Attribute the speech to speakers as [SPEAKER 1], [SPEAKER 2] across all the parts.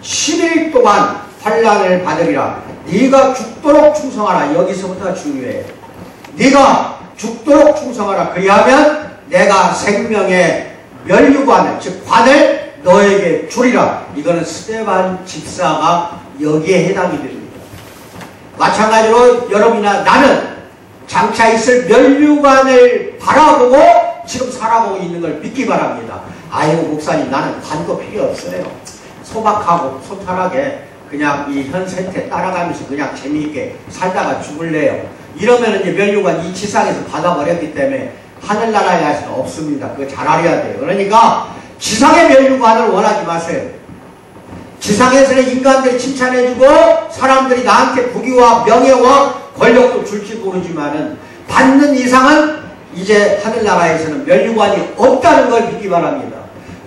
[SPEAKER 1] 10일 동안 환난을 받으리라. 네가 죽도록 충성하라. 여기서부터가 중요해요. 네가 죽도록 충성하라. 그리하면 내가 생명의 면류관을, 즉 관을 너에게 주리라. 이거는 스데반 집사가 여기에 해당이 됩니다. 마찬가지로 여러분이나 나는 장차 있을 면류관을 바라보고 지금 살아가고 있는 걸 믿기 바랍니다. 아유 목사님 나는 관도 필요 없어요. 소박하고 소탈하게 그냥 이 현 세태 따라가면서 그냥 재미있게 살다가 죽을래요. 이러면 이제 면류관 이 지상에서 받아버렸기 때문에 하늘나라에서는 없습니다. 그거 잘 알아야 돼요. 그러니까 지상의 면류관을 원하지 마세요. 지상에서는 인간들이 칭찬해주고 사람들이 나한테 부귀와 명예와 권력도 줄지 모르지만은 받는 이상은 이제 하늘나라에서는 면류관이 없다는 걸 믿기 바랍니다.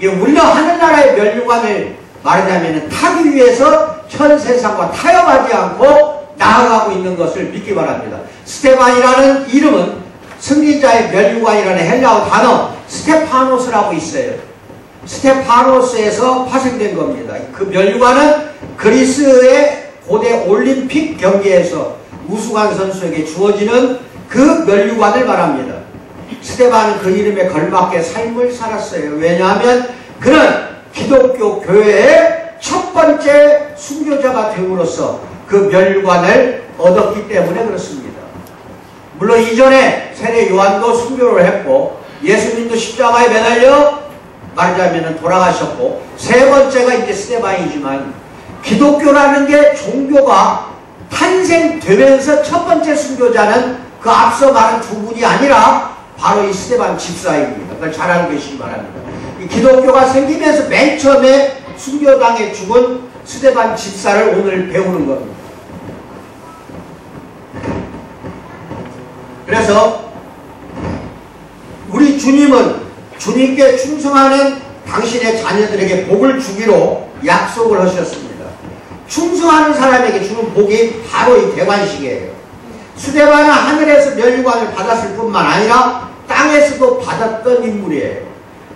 [SPEAKER 1] 우리가 하늘나라의 면류관을 말하자면 타기 위해서 현 세상과 타협하지 않고 나아가고 있는 것을 믿기 바랍니다. 스테반이라는 이름은 승리자의 면류관이라는 헬라어 단어 스테파노스라고 있어요. 스테파노스에서 파생된 겁니다. 그 면류관은 그리스의 고대 올림픽 경기에서 우승한 선수에게 주어지는 그 면류관을 말합니다. 스테반은 그 이름에 걸맞게 삶을 살았어요. 왜냐하면 그는 기독교 교회의 첫 번째 순교자가 됨으로써 그 면류관을 얻었기 때문에 그렇습니다. 물론 이전에 세례 요한도 순교를 했고 예수님도 십자가에 매달려 말하자면 돌아가셨고 세 번째가 이제 스데반이지만 기독교라는 게 종교가 탄생되면서 첫 번째 순교자는 그 앞서 말한 두 분이 아니라 바로 이 스데반 집사입니다. 그걸 잘 알고 계시기 바랍니다. 이 기독교가 생기면서 맨 처음에 순교당에 죽은 스데반 집사를 오늘 배우는 겁니다. 그래서 우리 주님은 주님께 충성하는 당신의 자녀들에게 복을 주기로 약속을 하셨습니다. 충성하는 사람에게 주는 복이 바로 이 대관식이에요. 스데반은 하늘에서 면류관을 받았을 뿐만 아니라 땅에서도 받았던 인물이에요.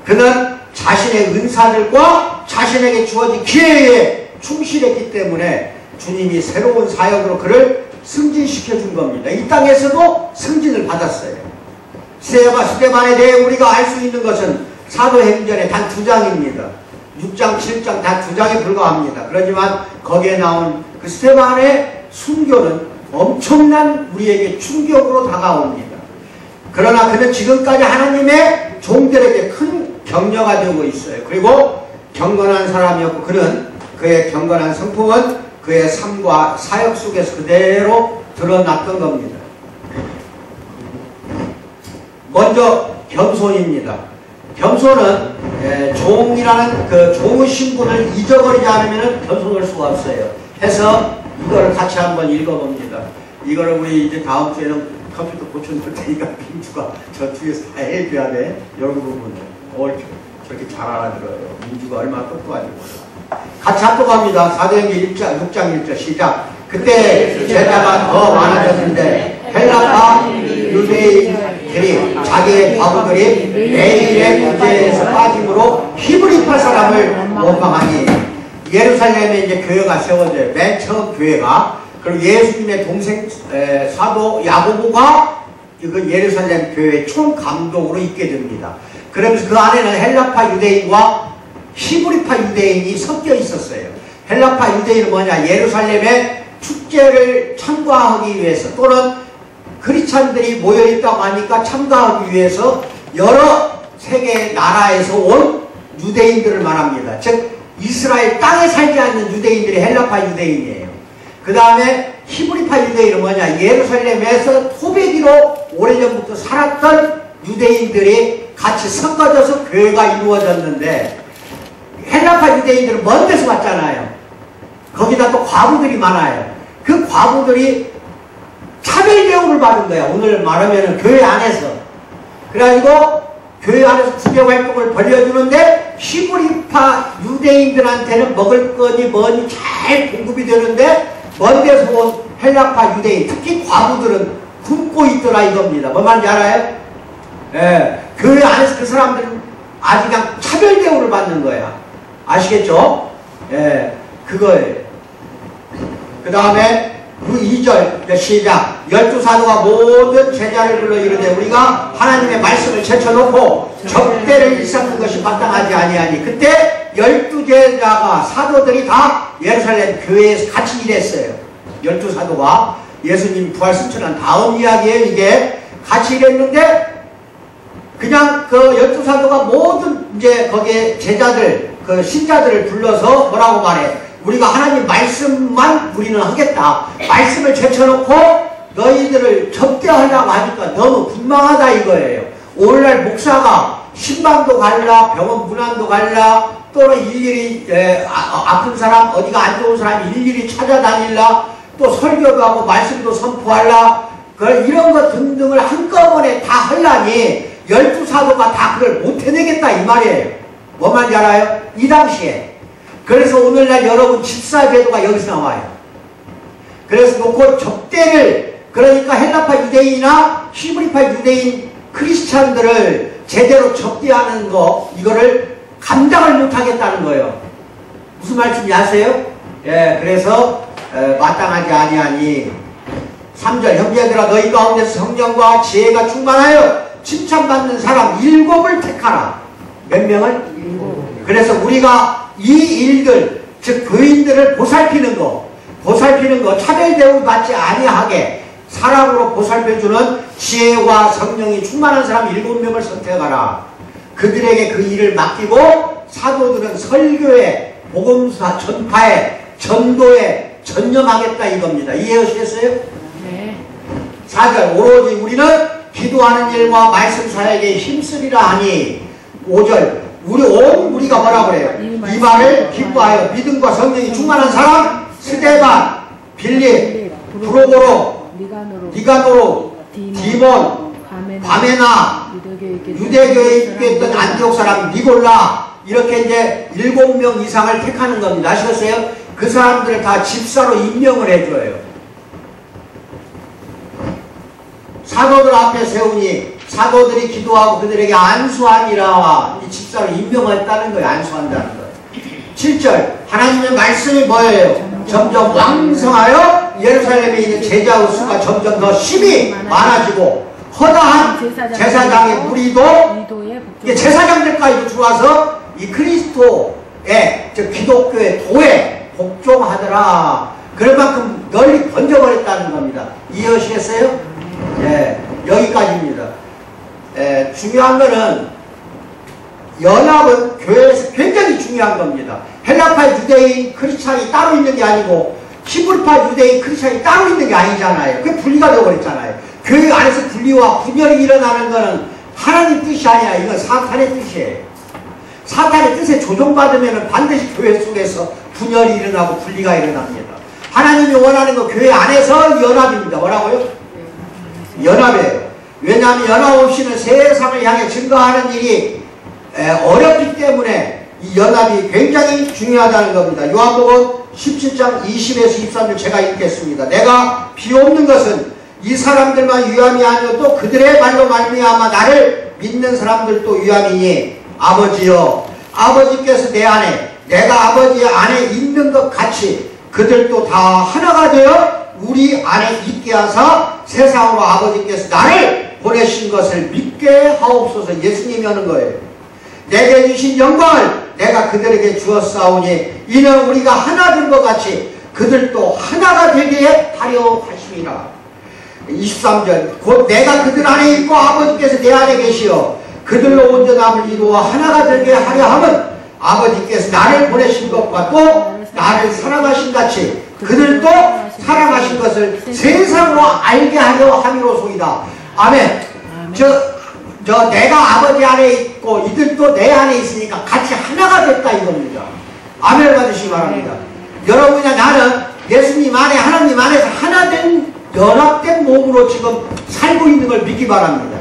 [SPEAKER 1] 그는 자신의 은사들과 자신에게 주어진 기회에 충실했기 때문에 주님이 새로운 사역으로 그를 승진시켜 준 겁니다. 이 땅에서도 승진을 받았어요. 스데반에 대해 우리가 알 수 있는 것은 사도행전의 단 2장입니다. 6장, 7장 단 2장에 불과합니다. 그렇지만 거기에 나온 그 스데반의 순교는 엄청난 우리에게 충격으로 다가옵니다. 그러나 그는 지금까지 하나님의 종들에게 큰 격려가 되고 있어요. 그리고 경건한 사람이었고 그는 그의 경건한 성품은 그의 삶과 사역 속에서 그대로 드러났던 겁니다. 먼저 겸손입니다. 겸손은 종이라는 그 종의 신분을 잊어버리지 않으면 겸손할 수가 없어요. 해서 이걸 같이 한번 읽어봅니다. 이걸 우리 이제 다음 주에는 컴퓨터 고쳐놓을 테니까 민주가 저 뒤에서 다 해줘야 돼. 이런 부분을. 저렇게 잘 알아들어요. 민주가 얼마나 똑똑한지 몰라. 같이 합독합니다. 사도행전 6장 1절 시작. 그때 제자가 더 많아졌는데 헬라파 유대인들이 자기의 과부들이 매일의 문제에서 빠짐으로 히브리파 사람을 원망하니 예루살렘에 이제 교회가 세워져요. 맨 처음 교회가. 그리고 예수님의 동생 사도 야고보가 그 예루살렘 교회 총감독으로 있게 됩니다. 그러면서 그 안에는 헬라파 유대인과 히브리파 유대인이 섞여 있었어요. 헬라파 유대인은 뭐냐? 예루살렘의 축제를 참가하기 위해서 또는 크리스찬들이 모여있다고 하니까 참가하기 위해서 여러 세계 나라에서 온 유대인들을 말합니다. 즉 이스라엘 땅에 살지 않는 유대인들이 헬라파 유대인이에요. 그 다음에 히브리파 유대인은 뭐냐? 예루살렘에서 토백이로 오래전부터 살았던 유대인들이 같이 섞어져서 교회가 이루어졌는데 헬라파 유대인들은 먼 데서 왔잖아요. 거기다 또 과부들이 많아요. 그 과부들이 차별 대우를 받은 거야. 오늘 말하면 교회 안에서. 그래가지고 교회 안에서 구제활동을 벌려주는데 히브리파 유대인들한테는 먹을 거니 뭐니 잘 공급이 되는데 먼 데서 온 헬라파 유대인, 특히 과부들은 굶고 있더라 이겁니다. 뭐 말인지 알아요? 예, 교회 안에서 그 사람들은 아주 그냥 차별 대우를 받는 거야. 아시겠죠? 예, 그거예요. 그 다음에 그 2절 시작. 12사도가 모든 제자를 불러 이르되 우리가 하나님의 말씀을 제쳐놓고 적대를 일삼는 것이 마땅하지 아니하니. 그때 12제자가 사도들이 다 예루살렘 교회에서 같이 일했어요. 12사도가 예수님 부활 승천한 다음 이야기예요. 이게 같이 일했는데 그냥 그 12사도가 모든 이제 거기에 제자들 그 신자들을 불러서 뭐라고 말해? 우리가 하나님 말씀만 우리는 하겠다. 말씀을 제쳐놓고 너희들을 접대하려고 하니까 너무 분망하다 이거예요. 오늘날 목사가 신방도 갈라, 병원 문안도 갈라, 또는 일일이 아픈 사람, 어디가 안 좋은 사람 일일이 찾아다닐라, 또 설교도 하고 말씀도 선포할라, 이런 것 등등을 한꺼번에 다 하려니 12사도가 다 그걸 못 해내겠다 이 말이에요. 뭔 말인지 알아요? 이 당시에. 그래서 오늘날 여러분 집사제도가 여기서 나와요. 그래서 놓고 적대를, 그러니까 헬라파 유대인이나 히브리파 유대인 크리스찬들을 제대로 적대하는 거, 이거를 감당을 못하겠다는 거예요. 무슨 말씀인지 아세요? 예, 그래서 마땅하지 아니하니. 3절 형제들아 너희 가운데서 성령과 지혜가 충만하여 칭찬받는 사람 7을 택하라. 몇 명을? 7. 그래서 우리가 이 일들, 즉 교인들을 보살피는 거, 차별 대우 받지 아니하게 사랑으로 보살펴주는 지혜와 성령이 충만한 사람 7명을 선택하라. 그들에게 그 일을 맡기고 사도들은 설교에, 복음사 전파에, 전도에 전념하겠다 이겁니다. 이해하시겠어요? 네. 4절 오로지 우리는 기도하는 일과 말씀 사역에 힘쓰리라 하니. 5절 우리가 뭐라고 그래요? 이 말을 기뻐하여 믿음과 성령이 충만한 사람 스데반, 빌립, 프로고로, 니가노로, 디몬, 바메나, 유대교에 있던 안디옥 사람 니골라, 이렇게 이제 7명 이상을 택하는 겁니다. 아시겠어요? 그 사람들을 다 집사로 임명을 해줘요. 사도들 앞에 세우니 사도들이 기도하고 그들에게 안수하니라. 이 집사로 임명했다는 거예요. 안수한다는 거예요. 7절 하나님의 말씀이 뭐예요? 점점 왕성하여 예루살렘에 있는 제자 수가 점점 더 심히 많아지고 허다한 제사장의 무리도 제사장들까지 들어와서 이 그리스도의 즉 기독교의 도에 복종하더라. 그럴 만큼 널리 번져버렸다는 겁니다. 이해하시겠어요? 네, 여기까지입니다. 중요한 거는 연합은 교회에서 굉장히 중요한 겁니다. 헬라파 유대인 크리스찬이 따로 있는 게 아니고 히브리파 유대인 크리스찬이 따로 있는 게 아니잖아요. 그게 분리가 되어버렸잖아요. 교회 안에서 분리와 분열이 일어나는 거는 하나님 뜻이 아니야. 이건 사탄의 뜻이에요. 사탄의 뜻에 조종받으면 반드시 교회 속에서 분열이 일어나고 분리가 일어납니다. 하나님이 원하는 건 교회 안에서 연합입니다. 뭐라고요? 연합이에요. 왜냐하면 연합 없이는 세상을 향해 증거하는 일이 어렵기 때문에 이 연합이 굉장히 중요하다는 겁니다. 요한복음 17장 20에서 23절 제가 읽겠습니다. 내가 비옵는 것은 이 사람들만 유함이 아니요 또 그들의 말로 말미암아 나를 믿는 사람들도 유함이니 아버지여 아버지께서 내 안에 내가 아버지 안에 있는 것 같이 그들도 다 하나가 되어 우리 안에 있게 하사 세상으로 아버지께서 나를 보내신 것을 믿게 하옵소서. 예수님이 하는 거예요. 내게 주신 영광을 내가 그들에게 주었사오니 이는 우리가 하나 된 것 같이 그들도 하나가 되게 하려 하심이라. 23절 곧 내가 그들 안에 있고 아버지께서 내 안에 계시어 그들로 온전함을 이루어 하나가 되게 하려 함은 아버지께서 나를 보내신 것과 또 나를 사랑하신 같이 그들도 사랑하신 것을 세상으로 알게 하려 함이로소이다. 아멘. 저 내가 아버지 안에 있고 이들도 내 안에 있으니까 같이 하나가 됐다 이겁니다. 아멘 받으시기 바랍니다. 여러분이나 나는 예수님 안에 하나님 안에서 하나된 연합된 몸으로 지금 살고 있는 걸 믿기 바랍니다.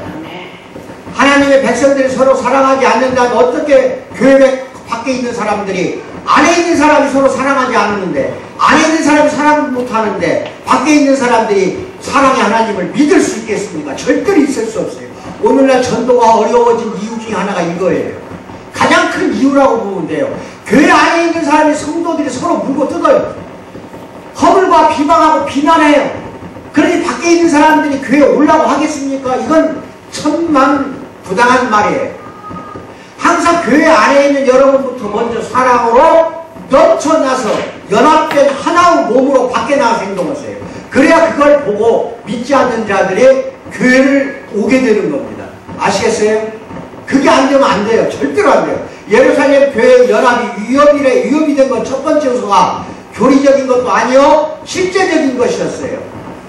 [SPEAKER 1] 하나님의 백성들이 서로 사랑하지 않는다면 어떻게 교회 밖에 있는 사람들이 안에 있는 사람이 서로 사랑하지 않는데 안에 있는 사람이 사랑 못하는데 밖에 있는 사람들이 사랑의 하나님을 믿을 수 있겠습니까? 절대로 있을 수 없어요. 오늘날 전도가 어려워진 이유 중에 하나가 이거예요. 가장 큰 이유라고 보면 돼요. 교회 안에 있는 사람이 성도들이 서로 물고 뜯어요. 허물과 비방하고 비난해요. 그러니 밖에 있는 사람들이 교회에 오려고 하겠습니까? 이건 천만 부당한 말이에요. 항상 교회 안에 있는 여러분부터 먼저 사랑으로 넘쳐나서 연합된 하나의 몸으로 밖에 나가서 행동하세요. 그래야 그걸 보고 믿지 않는 자들이 교회를 오게 되는 겁니다. 아시겠어요? 그게 안 되면 안 돼요. 절대로 안 돼요. 예루살렘 교회 연합이 위협이 된 건 첫 번째 요소가 교리적인 것도 아니요 실제적인 것이었어요.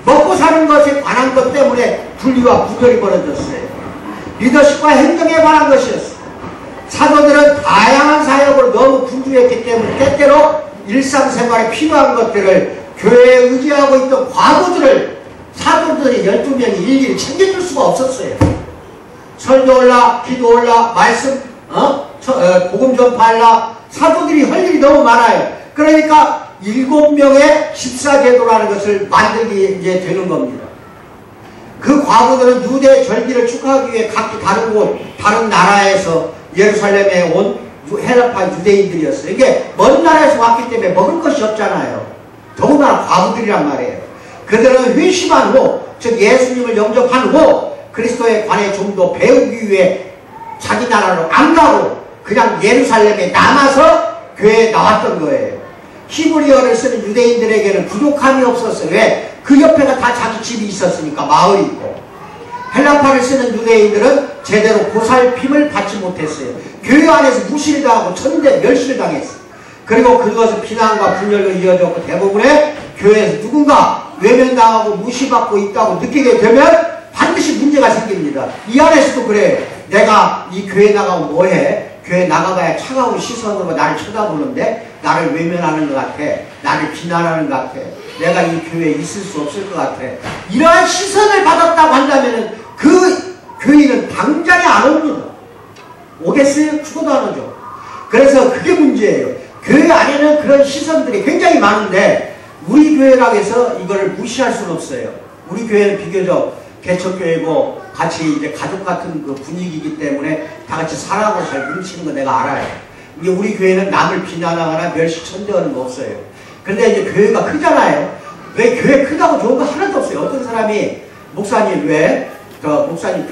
[SPEAKER 1] 먹고 사는 것에 관한 것 때문에 분리와 분열이 벌어졌어요. 리더십과 행정에 관한 것이었어요. 사도들은 다양한 사역으로 너무 분주했기 때문에 때때로 일상생활에 필요한 것들을 교회에 의지하고 있던 과부들을 사도들이 12명이 일일이 챙겨줄 수가 없었어요. 설교올라, 기도올라, 말씀, 복음 전파할라, 사도들이 할 일이 너무 많아요. 그러니까 7명의 집사제도라는 것을 만들게 이제 되는 겁니다. 그 과부들은 유대 절기를 축하하기 위해 각기 다른 곳, 다른 나라에서 예루살렘에 온 헬라파 유대인들이었어요. 이게 먼 나라에서 왔기 때문에 먹을 것이 없잖아요. 더구나 과부들이란 말이에요. 그들은 회심한 후, 즉 예수님을 영접한 후 그리스도에 관해 좀 더 배우기 위해 자기 나라로 안 가고 그냥 예루살렘에 남아서 교회에 나왔던 거예요. 히브리어를 쓰는 유대인들에게는 부족함이 없었어요. 왜? 그 옆에가 다 자기 집이 있었으니까, 마을이 있고. 헬라파를 쓰는 유대인들은 제대로 보살핌을 받지 못했어요. 교회 안에서 무시를 당하고 천대 멸시를 당했어요. 그리고 그것은 비난과 분열로 이어졌고 대부분의 교회에서 누군가 외면당하고 무시받고 있다고 느끼게 되면 반드시 문제가 생깁니다. 이 안에서도 그래요. 내가 이 교회 나가면 뭐해? 교회 나가봐야 차가운 시선으로 나를 쳐다보는데 나를 외면하는 것 같아. 나를 비난하는 것 같아. 내가 이 교회에 있을 수 없을 것 같아. 이러한 시선을 받았다고 한다면 그 교인은 당장에 안 옵니다. 오겠어요? 죽어도 안 오죠. 그래서 그게 문제예요. 교회 안에는 그런 시선들이 굉장히 많은데 우리 교회라고 해서 이걸 무시할 수는 없어요. 우리 교회는 비교적 개척교회고 같이 이제 가족 같은 그 분위기이기 때문에 다 같이 사랑하고 잘 뭉치는 거 내가 알아요. 이게 우리 교회는 남을 비난하거나 멸시천대하는 거 없어요. 그런데 이제 교회가 크잖아요. 왜 교회 크다고 좋은 거 하나도 없어요. 어떤 사람이 목사님 왜 목사님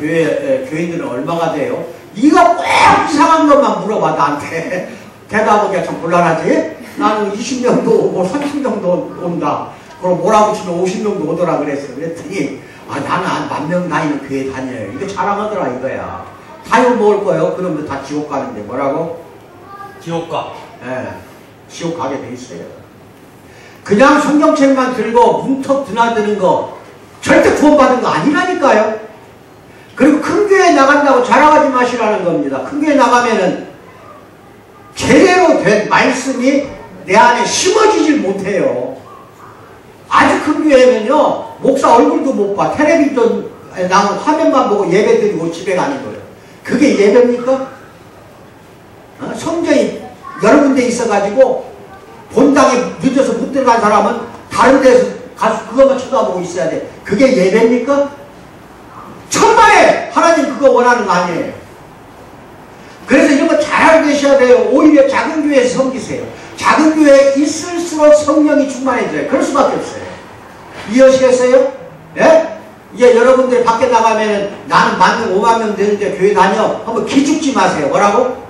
[SPEAKER 1] 교인들은 얼마가 돼요? 이거 꼭 이상한 것만 물어봐 나한테. 대답하기가 참 곤란하지? 나는 20명도 오고 30명도 온다. 그럼 뭐라고 치면 50명도 오더라 그랬어. 그랬더니 나는 한 10,000명 다니는 교회 다녀요. 이거 자랑하더라 이거야. 다요 먹을 거예요? 그러면 다 지옥 가는데 뭐라고?
[SPEAKER 2] 지옥 가.
[SPEAKER 1] 네, 지옥 가게 돼 있어요. 그냥 성경책만 들고 문턱 드나드는 거 절대 구원받은 거 아니라니까요. 그리고 큰 교회 나간다고 자랑하지 마시라는 겁니다. 큰 교회 나가면은 제대로 된 말씀이 내 안에 심어지질 못해요. 아주 큰 교회면요 목사 얼굴도 못 봐. 텔레비전 나온 화면만 보고 예배 드리고 집에 가는 거예요. 그게 예배입니까? 성전이 여러 군데 있어가지고 본당에 늦어서 못 들어간 사람은 다른 데서 가서 그것만 쳐다보고 있어야 돼. 그게 예배입니까? 천만에 하나님 그거 원하는 거 아니에요. 그래서 이런 거 잘 알고 계셔야 돼요. 오히려 작은 교회에서 섬기세요. 작은 교회에 있을수록 성령이 충만해져요. 그럴 수밖에 없어요. 이해하시겠어요? 예? 이제 여러분들 밖에 나가면 나는 10,000명, 50,000명 되는데 교회 다녀? 한번 기죽지 마세요. 뭐라고?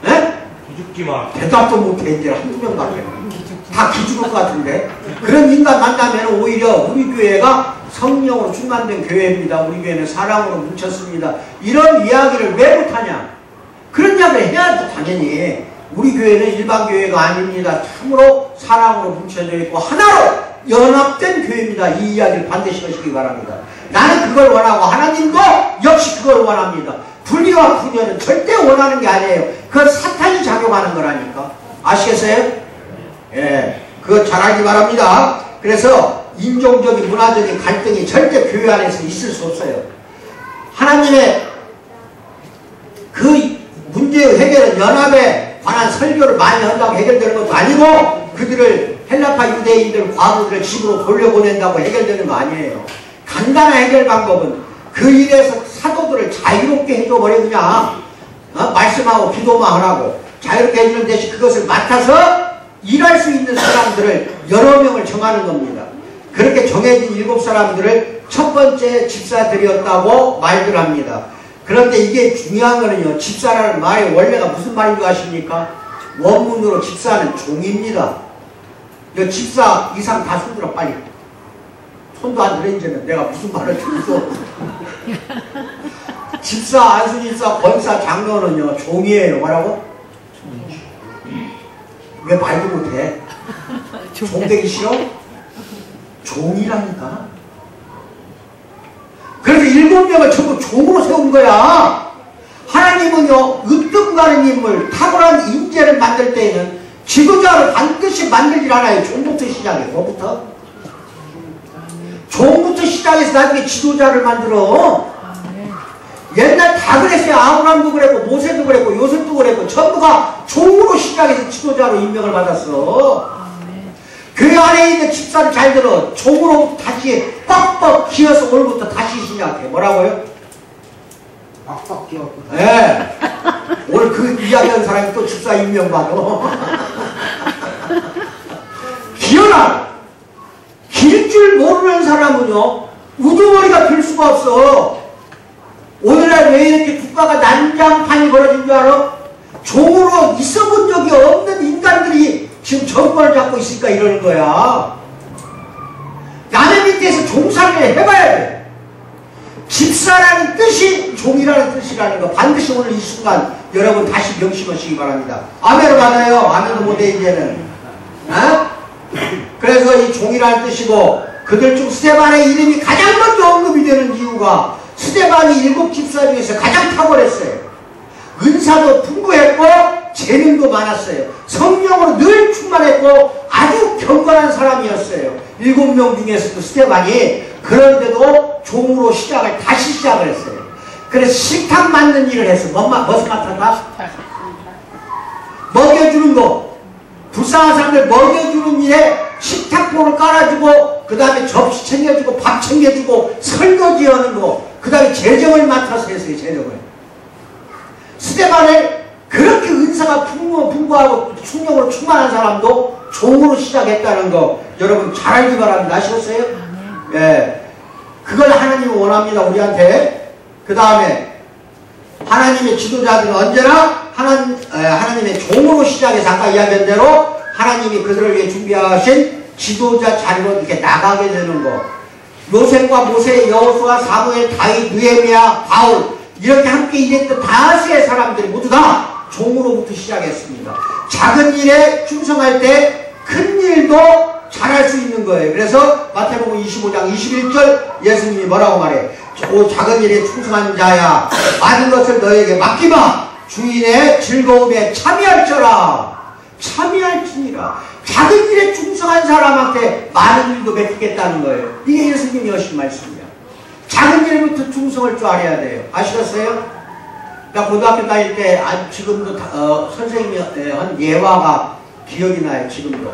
[SPEAKER 1] 예?
[SPEAKER 2] 기죽지 마.
[SPEAKER 1] 대답도 못해. 이제 한두 명밖에. 다 기죽을 것 같은데. 그런 인간 만나면 오히려 우리 교회가 성령으로 충만된 교회입니다. 우리 교회는 사랑으로 뭉쳤습니다. 이런 이야기를 왜 못하냐? 그런 이야기를 해야죠. 당연히. 우리 교회는 일반 교회가 아닙니다. 참으로 사랑으로 뭉쳐져 있고 하나로 연합된 교회입니다. 이 이야기를 반드시 하시기 바랍니다. 나는 그걸 원하고 하나님도 역시 그걸 원합니다. 분리와 분열은 절대 원하는 게 아니에요. 그건 사탄이 작용하는 거라니까. 아시겠어요? 예, 그거 잘 알기 바랍니다. 그래서 인종적인 문화적인 갈등이 절대 교회 안에서 있을 수 없어요. 하나님의 그 문제의 해결은 연합에 관한 설교를 많이 한다고 해결되는 것도 아니고 그들을 헬라파 유대인들 과부들을 집으로 돌려보낸다고 해결되는 거 아니에요. 간단한 해결 방법은 그 일에서 사도들을 자유롭게 해줘버려. 그냥 말씀하고 기도만 하라고. 자유롭게 해주는 대신 그것을 맡아서 일할 수 있는 사람들을 여러 명을 정하는 겁니다. 그렇게 정해진 7사람들을 첫 번째 집사들이었다고 말들 합니다. 그런데 이게 중요한 거는요, 집사라는 말의 원래가 무슨 말인 줄 아십니까? 원문으로 집사는 종입니다. 이 집사 이상 다 손들어 빨리. 손도 안 들어 이제는 내가 무슨 말을 들었어. 집사, 안수집사, 권사, 장로는요 종이에요. 뭐라고? 왜 말도 못해? 종 되기 싫어? 종이라니까. 그래서 7명을 전부 종으로 세운 거야. 하나님은요 으뜸 가는 인물, 탁월한 인재를 만들 때에는 지도자를 반드시 만들질 않아요. 종부터 시작해. 뭐부터? 종부터 시작해서 나중에 지도자를 만들어. 옛날 다 그랬어요. 아브라함도 그랬고 모세도 그랬고 요셉도 그랬고 전부가 종으로 시작해서 지도자로 임명을 받았어. 교회 안에 있는 집사를 잘 들어. 종으로 다시 빡빡 기어서 오늘부터 다시 시작해. 뭐라고요?
[SPEAKER 3] 빡빡 기어서.
[SPEAKER 1] 네. 오늘 그 이야기하는 사람이 또 집사 임명 받아. 기어라. 길 줄 모르는 사람은요 우두머리가 될 수가 없어. 오늘날 왜 이렇게 국가가 난장판이 벌어진 줄 알아? 종으로 있어본 적이 없는 인간들이 지금 정권을 잡고 있으니까 이러는 거야. 남의 밑에서 종살이를 해봐야 돼. 집사라는 뜻이 종이라는 뜻이라는 거 반드시 오늘 이 순간 여러분 다시 명심하시기 바랍니다. 아멘을 받아요. 아멘도 못해 이제는. 어? 그래서 이 종이라는 뜻이고, 그들 중 스데반의 이름이 가장 먼저 언급이 되는 이유가 스데반이 7 집사 중에서 가장 탁월했어요. 은사도 풍부했고 재능도 많았어요. 성령으로 늘 충만했고 아주 경건한 사람이었어요. 7명 중에서도 스데반이. 그런데도 종으로 다시 시작을 했어요. 그래서 식탁 맡는 일을 했어. 무엇을 맡았다? 먹여주는 거. 불쌍한 사람들 먹여주는 일에 식탁보를 깔아주고, 그 다음에 접시 챙겨주고 밥 챙겨주고 설거지하는 거, 그 다음에 재정을 맡아서 했어요. 재정을. 스데반을 그렇게 은사가 풍부하고 충령으로 충만한 사람도 종으로 시작했다는 거 여러분 잘 알기 바랍니다. 아시겠어요? 예. 그걸 하나님이 원합니다. 우리한테. 그 다음에 하나님의 지도자들은 언제나 하나님의 종으로 시작해서 아까 이야기한 대로 하나님이 그들을 위해 준비하신 지도자 자리로 이렇게 나가게 되는 거. 요셉과 모세, 여호수아, 사무엘, 다윗, 느헤미야, 바울 이렇게 함께 일했던 다수의 사람들이 모두 다 종으로부터 시작했습니다. 작은 일에 충성할 때 큰 일도 잘할 수 있는 거예요. 그래서 마태복음 25장 21절 예수님이 뭐라고 말해? 작은 일에 충성한 자야, 많은 것을 너에게 맡기마. 주인의 즐거움에 참여할지어라. 참여할지니라. 작은 일에 충성한 사람한테 많은 일도 맡기겠다는 거예요. 이게 예수님이 하신 말씀이야. 작은 일부터 충성할 줄 알아야 돼요. 아시겠어요? 나 고등학교 다닐 때 지금도 선생님이 한 예화가 기억이 나요. 지금도.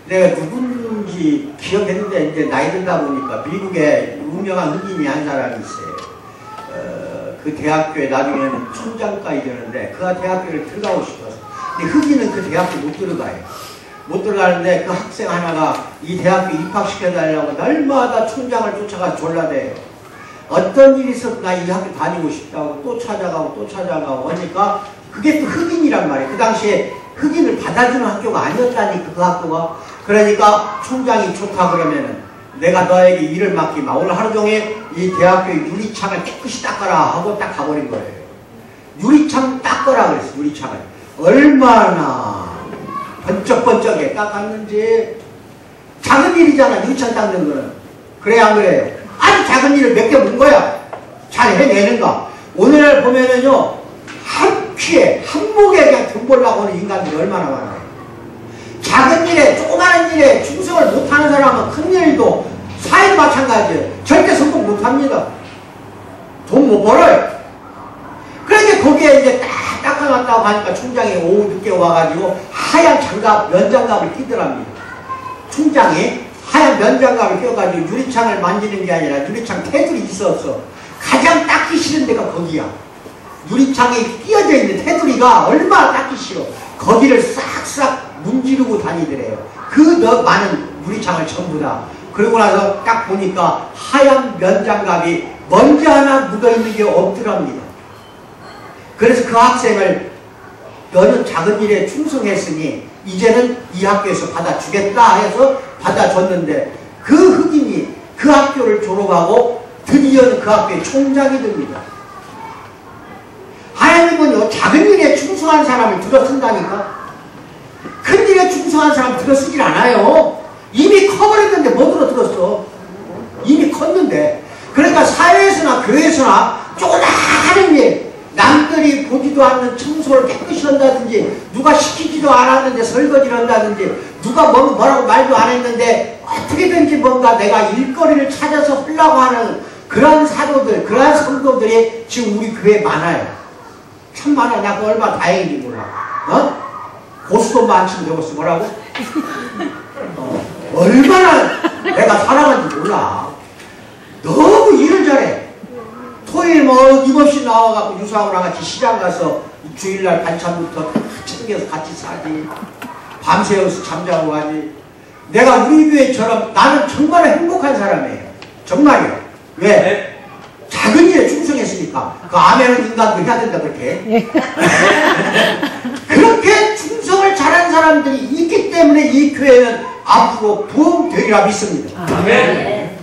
[SPEAKER 1] 내가 누군지 기억했는데 이제 나이 들다 보니까 미국에 유명한 흑인이 한 사람이 있어요. 그 대학교에 나중에는 총장까지 되는데 그 대학교를 들어가고 싶어서. 근데 흑인은 그 대학교 못 들어가요. 못 들어가는데 그 학생 하나가 이 대학교 입학시켜달라고 날마다 총장을 쫓아가 졸라대요. 어떤 일이 있어도 나 이 학교 다니고 싶다고 또 찾아가고 하니까 그게 또 흑인이란 말이에요. 그 당시에 흑인을 받아주는 학교가 아니었다니 그 학교가. 그러니까 총장이 좋다 그러면은 내가 너에게 일을 맡기마. 오늘 하루 종일 이 대학교의 유리창을 깨끗이 닦아라 하고 딱 가버린 거예요. 유리창 닦아라 그랬어. 유리창을. 얼마나 번쩍번쩍해 닦았는지. 작은 일이잖아 유리창 닦는 거는. 그래 안 그래요? 아주 작은 일을 몇 개 본 거야. 잘 해내는가. 오늘날 보면은요 한 퀴에 한 목에 그냥 돈 벌려고 하는 인간들이 얼마나 많아요. 작은 일에 조그마한 일에 충성을 못하는 사람은 큰 일도 사회도 마찬가지예요. 절대 성공 못합니다. 돈 못 벌어요. 그런데 거기에 이제 딱 닦아놨다고 하니까 총장이 오후 늦게 와가지고 하얀 장갑, 면장갑을 끼더랍니다. 총장이 하얀 면장갑을 껴가지고 유리창을 만지는 게 아니라 유리창 테두리 있었어. 가장 닦기 싫은 데가 거기야. 유리창에 끼어져 있는 테두리가 얼마나 닦기 싫어. 거기를 싹싹 문지르고 다니더래요. 그 많은 유리창을 전부 다. 그러고 나서 딱 보니까 하얀 면장갑이 먼지 하나 묻어있는 게 없더랍니다. 그래서 그 학생을 너는 작은 일에 충성했으니 이제는 이 학교에서 받아주겠다 해서 받아줬는데 그 흑인이 그 학교를 졸업하고 드디어 그 학교의 총장이 됩니다. 하나님은요, 작은 일에 충성한 사람을 들어쓴다니까. 큰 일에 충성한 사람 들어쓰질 않아요. 이미 커버렸는데 뭐 들었어? 이미 컸는데. 그러니까 사회에서나 교회에서나 조그마한 일, 남들이 보지도 않는 청소를 깨끗이 한다든지, 누가 시키지도 않았는데 설거지를 한다든지, 누가 뭐라고 말도 안 했는데 어떻게든지 뭔가 내가 일거리를 찾아서 하려고 하는 그런 사도들, 그런 성도들이 지금 우리 교회에 많아요. 참 많아. 나 그거 얼마나 다행인지 몰라. 고수도 많지 배웠어. 뭐라고? 얼마나 내가 사랑하는지 몰라. 너무 일을 잘해. 토요일 뭐 힘없이 나와갖고 유사하고랑 같이 시장 가서 주일날 반찬부터 챙겨서 같이 사지. 밤새워서 잠자고 가지. 내가 우리 교회처럼 나는 정말 행복한 사람이에요. 정말이요. 왜? 네. 작은 일에 충성했으니까. 그 아멘은 인간도 해야 된다 그렇게. 그렇게 충성을 잘한 사람들이 있기 때문에 이 교회는 앞으로 부흥되리라 믿습니다.
[SPEAKER 2] 아멘.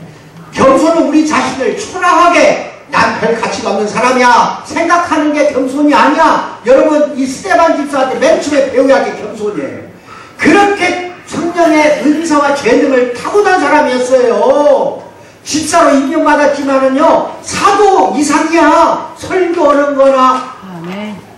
[SPEAKER 1] 겸손은 우리 자신을 초라하게 난 별 가치가 없는 사람이야 생각하는 게 겸손이 아니야. 여러분 이 스데반 집사한테 맨 처음에 배워야 할 게 겸손이에요. 그렇게 성령의 은사와 재능을 타고난 사람이었어요. 집사로 임명받았지만은요 사도 이상이야. 설교하는 거나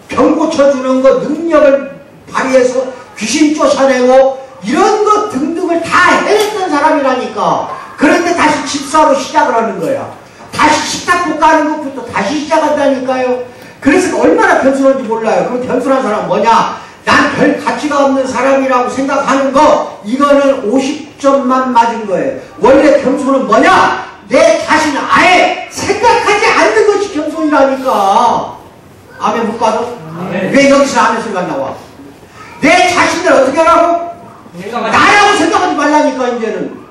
[SPEAKER 1] 병 고쳐주는 거, 능력을 발휘해서 귀신 쫓아내고 이런 것 등등을 다 해냈던 사람이라니까. 그런데 다시 집사로 시작을 하는 거야. 다시 식탁 볶아하는 것부터 다시 시작한다니까요. 그래서 얼마나 겸손한지 몰라요. 그럼 겸손한 사람은 뭐냐? 난 별 가치가 없는 사람이라고 생각하는 거, 이거는 50점만 맞은 거예요. 원래 겸손은 뭐냐? 내 자신을 아예 생각하지 않는 것이 겸손이라니까. 아멘 못 받아? 왜 여기서 아멘 소리가 나와? 내 자신을 어떻게 하라고? 나라고 생각하지 말라니까. 이제는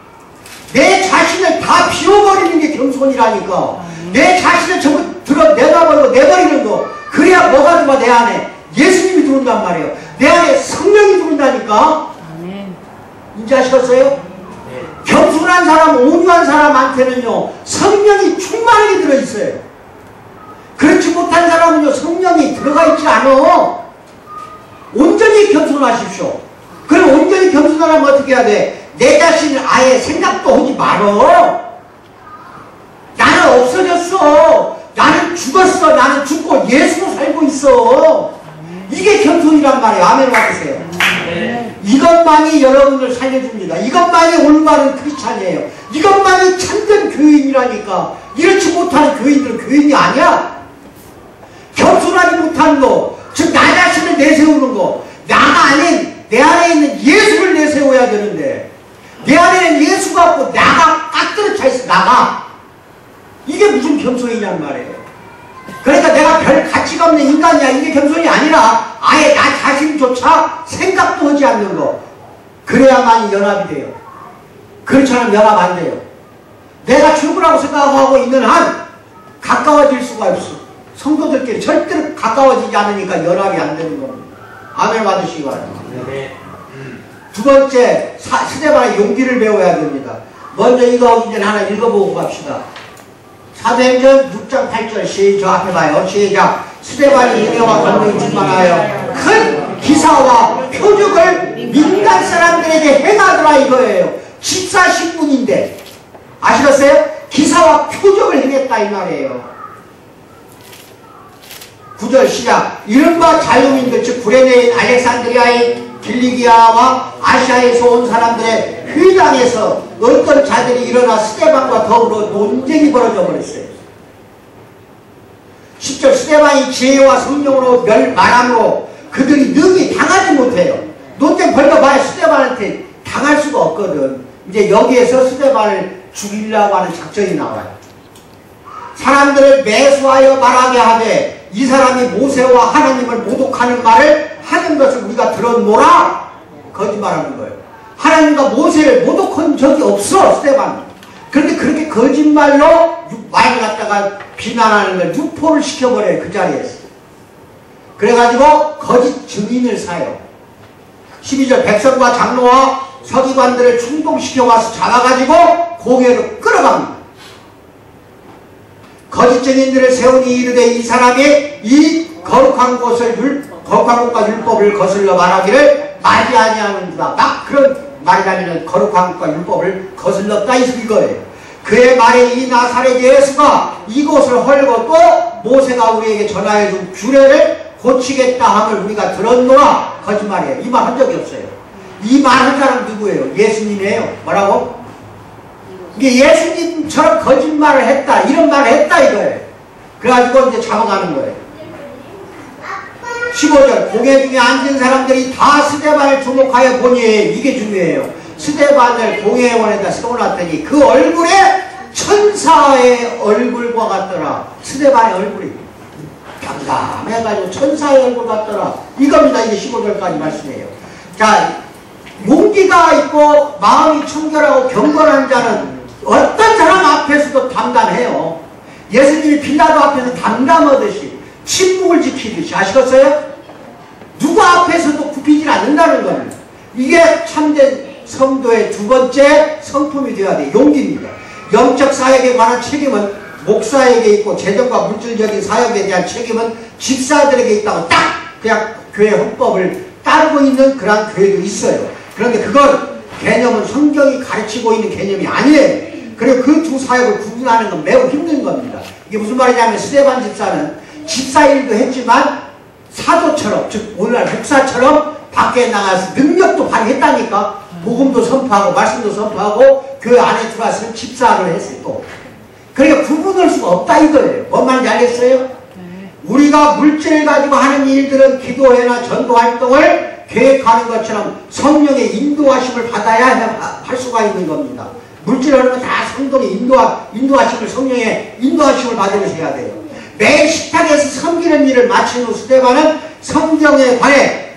[SPEAKER 1] 내 자신을 다 비워버리는 게 겸손이라니까. 내 자신을 전부 내놔버리고 내버리는 거. 그래야 뭐가 들어와 내 안에? 예수님이 들어온단 말이에요. 내 안에 성령이 들어온다니까. 이제 아시겠어요? 겸손한 사람, 온유한 사람한테는요 성령이 충만하게 들어있어요. 그렇지 못한 사람은요 성령이 들어가 있지 않아. 온전히 겸손하십시오. 그럼 온전히 겸손하려면 어떻게 해야 돼? 내 자신을 아예 생각도 하지 말어. 나는 없어졌어. 나는 죽었어. 나는 죽고 예수로 살고 있어. 이게 겸손이란 말이에요. 아멘 받으세요. 이것만이 여러분을 살려줍니다. 이것만이 올바른 크리스찬이에요. 이것만이 참된 교인이라니까. 이렇지 못하는 교인들은 교인이 아니야. 겸손하지 못한 거, 즉 나 자신을 내세우는 거, 나가 아닌 내 안에 있는 예수를 내세워야 되는데 내 안에는 예수가 없고 나가 깍들어 차있어. 나가. 이게 무슨 겸손이냔 말이에요. 그러니까 내가 별 가치가 없는 인간이야, 이게 겸손이 아니라 아예 나 자신조차 생각도 하지 않는 거. 그래야만이 연합이 돼요. 그렇지 않으면 연합 안 돼요. 내가 최고라고 생각하고 있는 한 가까워질 수가 없어. 성도들끼리 절대로 가까워지지 않으니까 연합이 안 되는 겁니다. 아멘 받으시기 바랍니다. 두 번째, 스데반의 용기를 배워야 됩니다. 먼저 이거 이제 하나 읽어보고 갑시다. 사도행전 6장 8절 시작 앞에 봐요. 시작. 스데반이 은혜와 권능이 충만하여 큰 기사와 표적을 민간 사람들에게 행하더라 이거예요. 집사 신분인데 아시겠어요? 기사와 표적을 행했다 이 말이에요. 9절 시작. 이른바 자유민들 즉 구레네인 알렉산드리아인 길리기아와 아시아에서 온 사람들의 회당에서 어떤 자들이 일어나 스데반과 더불어 논쟁이 벌어져 버렸어요. 10절 스데반이 지혜와 성령으로 말함으로 그들이 능히 당하지 못해요. 논쟁 벌려봐야 스데반한테 당할 수가 없거든. 이제 여기에서 스데반을 죽이려고 하는 작전이 나와요. 사람들을 매수하여 말하게 하되 이 사람이 모세와 하나님을 모독하는 말을 하는 것을 우리가 들었노라 거짓말하는 거예요. 하나님과 모세를 모독한 적이 없어 스데반. 그런데 그렇게 거짓말로 말을 갖다가 비난하는 걸 유포를 시켜버려요. 그 자리에서. 그래가지고 거짓 증인을 사요. 12절 백성과 장로와 서기관들을 충동시켜와서 잡아가지고 공회로 끌어갑니다. 거짓 증인들을 세우니 이르되 이 사람이 이 거룩한 곳과 율법을 거슬러 말하기를 말이 아니하는구나. 막 그런 말이라면 거룩한 것과 율법을 거슬렀다 이거예요. 그의 말에 이 나사렛 예수가 이곳을 헐고 또 모세가 우리에게 전하여 준 규례를 고치겠다 함을 우리가 들었노라. 거짓말이에요. 이 말 한 적이 없어요. 이 말 한 사람 누구예요? 예수님이에요. 뭐라고? 이게 예수님처럼 거짓말을 했다, 이런 말을 했다 이거예요. 그래가지고 이제 잡아가는 거예요. 15절 공회 중에 앉은 사람들이 다 스데반을 주목하여 보니 이게 중요해요. 스데반을 공회원에다 세워놨더니 그 얼굴에 천사의 얼굴과 같더라. 스데반의 얼굴이 담담해가지고 천사의 얼굴 같더라. 이겁니다. 이게 15절까지 말씀이에요. 자, 용기가 있고 마음이 청결하고 경건한 자는 어떤 사람 앞에서도 담담해요. 예수님이 빌라도 앞에서 담담하듯이 침묵을 지키듯이. 아시겠어요? 누구 앞에서도 굽히질 않는다는 겁니다. 이게 참된 성도의 두 번째 성품이 되어야 돼요. 용기입니다. 영적 사역에 관한 책임은 목사에게 있고 재정과 물질적인 사역에 대한 책임은 집사들에게 있다고 딱 그냥 교회 헌법을 따르고 있는 그러한 교회도 있어요. 그런데 그건 개념은 성경이 가르치고 있는 개념이 아니에요. 그리고 그 두 사역을 구분하는 건 매우 힘든 겁니다. 이게 무슨 말이냐면 스데반 집사는 집사 일도 했지만 사도처럼, 즉 오늘날 목사처럼 밖에 나가서 능력도 발휘했다니까. 복음도 선포하고 말씀도 선포하고 교회 안에 들어와서 집사를 했어요. 또 그러니까 구분할 수가 없다 이거예요. 뭔 말인지 알겠어요? 우리가 물질을 가지고 하는 일들은 기도회나 전도활동을 계획하는 것처럼 성령의 인도하심을 받아야 할 수가 있는 겁니다. 물질을 하는 건 다 성동의 인도하심을, 성령의 인도하심을 받으면서 해야 돼요. 매일 식탁에서 섬기는 일을 마친 후 스데반은 성경에 관해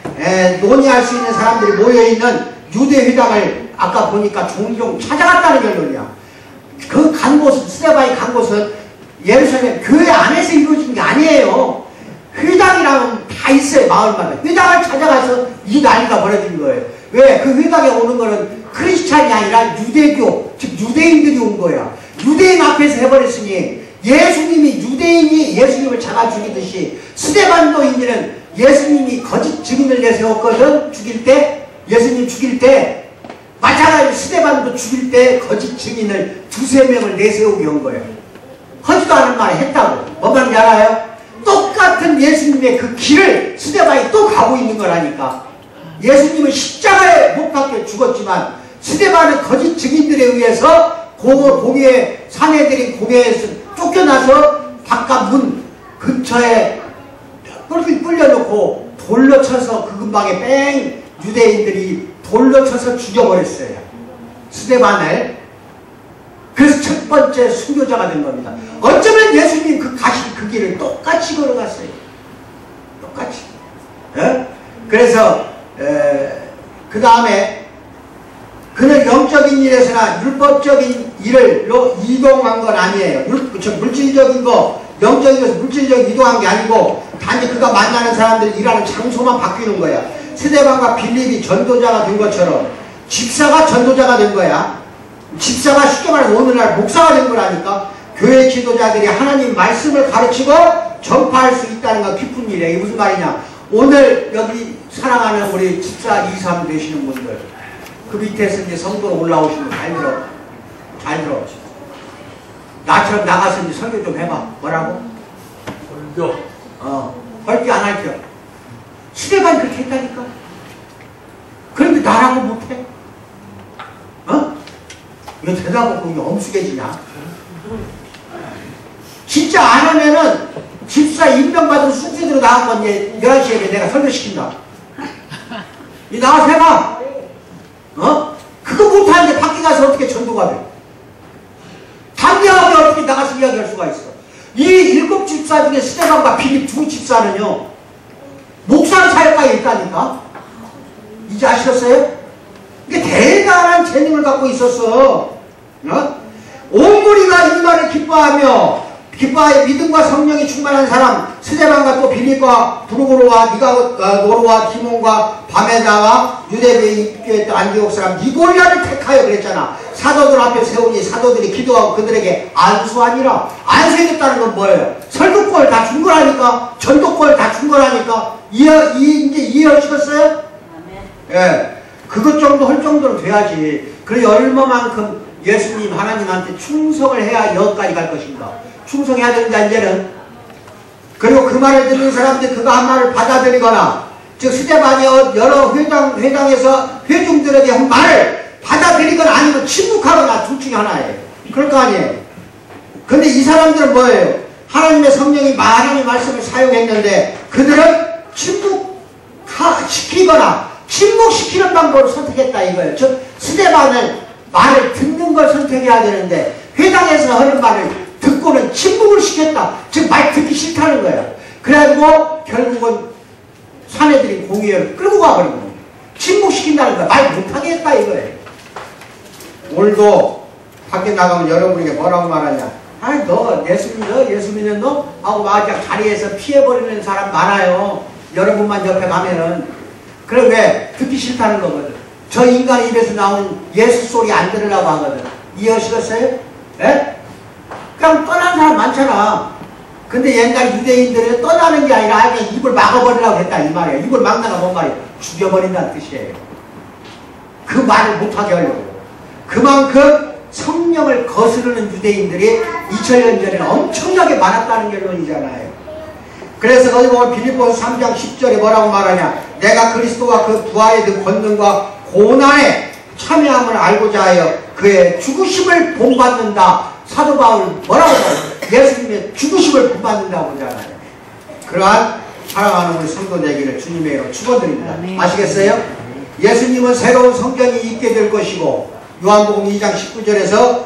[SPEAKER 1] 논의할 수 있는 사람들이 모여있는 유대회당을 아까 보니까 종종 찾아갔다는 결론이야. 그 간 곳은, 스데반이 간 곳은 예루살렘 교회 안에서 이루어진 게 아니에요. 회당이라면 다 있어요. 마을마다. 회당을 찾아가서 이 난리가 벌어진 거예요. 왜? 그 회당에 오는 거는 크리스찬이 아니라 유대교, 즉 유대인들이 온 거야. 유대인 앞에서 해버렸으니 예수님이, 유대인이 예수님을 잡아 죽이듯이 스데반도 이제는 예수님이 거짓 증인을 내세웠거든. 죽일 때, 예수님 죽일 때 마찬가지로 스데반도 죽일 때 거짓 증인을 두세 명을 내세우게 한 거예요. 하지도 않은 말을 했다고. 뭔 말인지 알아요? 똑같은 예수님의 그 길을 스데반이 또 가고 있는 거라니까. 예수님은 십자가에 못 박혀 죽었지만 스데반은 거짓 증인들에 의해서 공회, 상해들인 공회에서 쫓겨나서 바깥 문 근처에 끌려놓고 돌로 쳐서 그 근방에 뺑 유대인들이 돌로 쳐서 죽여버렸어요. 스데반을. 그래서 첫 번째 순교자가 된 겁니다. 어쩌면 예수님 가신 그 길을 똑같이 걸어갔어요. 똑같이. 예? 그래서 그 다음에 그는 영적인 일에서나 율법적인 일로 이동한 건 아니에요. 물질적인 거, 영적인 것은 물질적인 이동한 게 아니고 단지 그가 만나는 사람들 일하는 장소만 바뀌는 거야. 스데반과 빌립이 전도자가 된 것처럼 집사가 전도자가 된 거야. 집사가 쉽게 말해서 오늘날 목사가 된 거라니까. 교회 지도자들이 하나님 말씀을 가르치고 전파할 수 있다는 건 기쁜 일이에요. 이게 무슨 말이냐. 오늘 여기 사랑하는 우리 집사 2, 3 되시는 분들, 그 밑에서 이제 성도로 올라오시면 잘 들어. 잘 들어. 나처럼 나가서 이제 설교 좀 해봐. 뭐라고?
[SPEAKER 2] 설교.
[SPEAKER 1] 헐기 안 할게요. 스데반이 그렇게 했다니까. 그런데 나라고 못해? 왜 대답하고 이게 엄숙해지냐? 진짜 안 하면은 집사 임명받은 순서대로 나간 건 이제 11시에 내가 설교시킨다. 이 나가서 해봐. 그거 못하는데 밖에 가서 어떻게 전도가 돼? 당당하게 어떻게 나가서 이야기할 수가 있어? 이 7 집사 중에 스데반과 빌립 2 집사는요, 목사 사역까지 했다니까. 이제 아시겠어요? 이게 대단한 재능을 갖고 있었어. 온 무리가 이 말을 기뻐하며 믿음과 성령이 충만한 사람 스데반과 또 빌립과 브루고로와 니가노르와 디몬과 바메나와 유대교에 입교했던 안디옥 사람 니고리아를 택하여 그랬잖아. 사도들 앞에 세우니 사도들이 기도하고 그들에게 안수하니라. 안수해줬다는 건 뭐예요? 설교권을 다 준 거라니까. 전도권을 다 준 거라니까. 이제 이해하시겠어요? 예. 그것 정도 할 정도는 돼야지. 그래 얼마만큼 예수님 하나님한테 충성을 해야 여기까지 갈 것인가. 충성해야 된다 이제는. 그리고 그 말을 듣는 사람들이 그가 한 말을 받아들이거나 즉 스데반이 여러 회당에서 회중들에게 한 말을 받아들이거나 아니면 침묵하거나 둘 중에 하나예요. 그럴 거 아니에요. 근데 이 뭐예요? 하나님의 성령이 하나님의 말씀을 사용했는데 그들은 침묵시키거나 침묵시키는 방법을 선택했다 이거예요. 즉 스데반은 말을 듣는 걸 선택해야 되는데 회당에서 하는 말을 듣고는 침묵을 시켰다. 즉 말 듣기 싫다는 거야. 그래가지고 결국은 사내들이 공의회를 끌고 가버린 거예요. 침묵시킨다는 거야. 말 못하게 했다 이거예요. 오늘도 밖에 나가면 여러분에게 뭐라고 말하냐. 아니 너 예수 믿는 너? 하고 막 자리에서 피해버리는 사람 많아요. 여러분만 옆에 가면은. 그럼 왜? 듣기 싫다는 거거든. 저 인간의 입에서 나오는 예수 소리 안 들으려고 하거든. 이해하시겠어요? 예? 그냥 떠난 사람 많잖아. 근데 옛날 유대인들은 떠나는 게 아니라 그냥 입을 막아버리려고 했다 이 말이에요. 입을 막다가 뭔 말이에요? 죽여버린다는 뜻이에요. 그 말을 못하게 하려고. 그만큼 성령을 거스르는 유대인들이 2000년 전에는 엄청나게 많았다는 결론이잖아요. 그래서 거기 보면 빌립보서 3장 10절에 뭐라고 말하냐. 내가 그리스도와 그 부활의 그 권능과 고난에 참여함을 알고자 하여 그의 죽으심을 본받는다. 사도 바울 뭐라고 해요? 예수님의 죽으심을 본받는다고 하잖아요. 그러한 사랑하는 우리 성도 되기를 주님의 이름으로 축원드립니다. 아시겠어요? 예수님은 새로운 성전이 있게 될 것이고 요한복음 2장 19절에서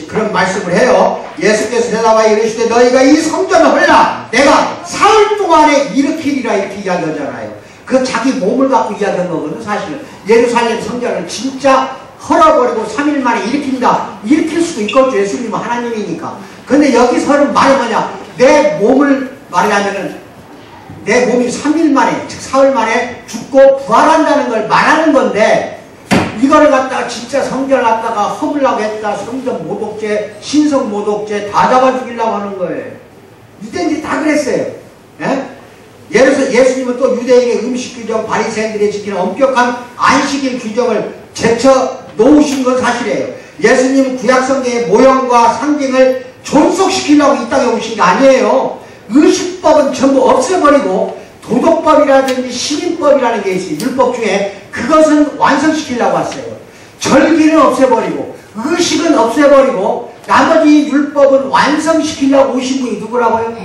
[SPEAKER 1] 그런 말씀을 해요. 예수께서 대답하여 이르시되 너희가 이 성전을 헐라 내가 사흘 동안에 일으키리라 이렇게 이야기하잖아요. 그 자기 몸을 갖고 이야기한 거거든. 사실은 예루살렘 성전을 진짜 헐어버리고 3일 만에 일으킨다. 일으킬 수도 있겠죠. 예수님은 하나님이니까. 근데 여기서는 말이 뭐냐. 내 몸을 말하면은 내 몸이 3일 만에 즉 사흘 만에 죽고 부활한다는 걸 말하는 건데 이거를 갖다가 진짜 성전을 갖다가 허물라고 했다. 성전 모독죄, 신성 모독죄 다 잡아 죽이려고 하는 거예요. 유대인들이 다 그랬어요. 예? 예수님은 또 유대인의 음식 규정, 바리새인들이 지키는 엄격한 안식일 규정을 제쳐 놓으신 건 사실이에요. 예수님은 구약성경의 모형과 상징을 존속시키려고 이 땅에 오신 게 아니에요. 의식법은 전부 없애버리고 도덕법이라든지 시민법이라는 게 있어요. 율법 중에 그것은 완성시키려고 왔어요. 절기는 없애버리고 의식은 없애버리고 나머지 율법은 완성시키려고 오신 분이 누구라고요?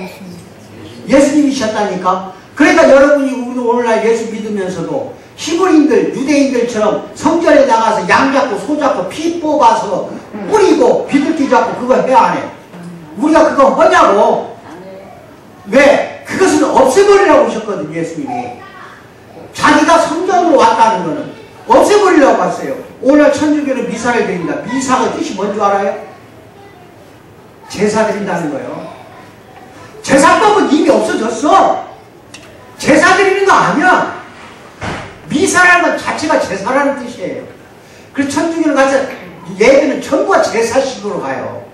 [SPEAKER 1] 예수님이셨다니까. 그러니까 여러분이 오늘날 예수 믿으면서도 히브리인들, 유대인들처럼 성전에 나가서 양 잡고 소 잡고 피 뽑아서 뿌리고 비둘기 잡고 그거 해 안 해? 우리가 그거 하냐고. 왜? 그것은 없애버리라고 오셨거든 예수님이. 자기가 성전으로 왔다는 거는 없애버리려고 왔어요. 오늘 천주교는 미사를 드립니다. 미사가 뜻이 뭔지 알아요? 제사 드린다는 거예요. 제사법은 이미 없어졌어. 제사 드리는 거 아니야. 미사라는 것 자체가 제사라는 뜻이에요. 그래서 천주교는 가서 예배는 전부가 제사식으로 가요.